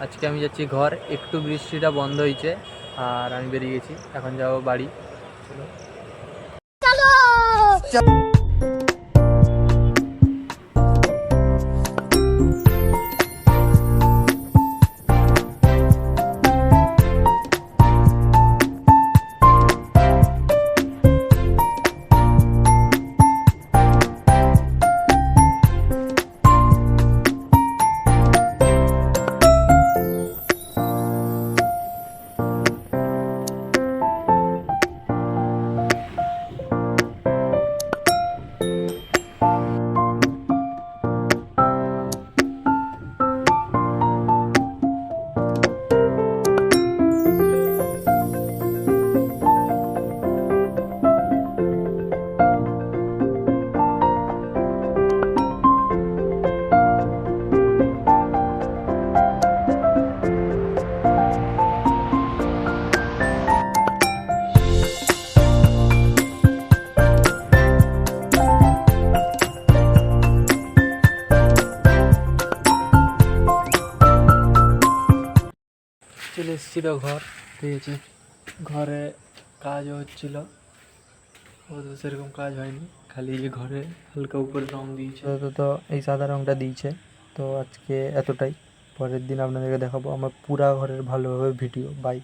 আজকে আমি যাচ্ছি ঘর, একটু বৃষ্টিটা বন্ধ হয়েছে আর আমি বেরিয়ে গেছি। এখন যাবো বাড়ি। চলো। চলে এসেছিল ঘর, ঠিক আছে। ঘরে কাজও হচ্ছিল, সেরকম কাজ হয়নি, খালি ঘরে হালকা উপরে রং দিয়েছে। তো এই সাদা রংটা দিয়েছে। তো আজকে এতটাই, পরের দিন আপনাদেরকে দেখাবো আমার পুরা ঘরের ভালোভাবে ভিডিও। বাই।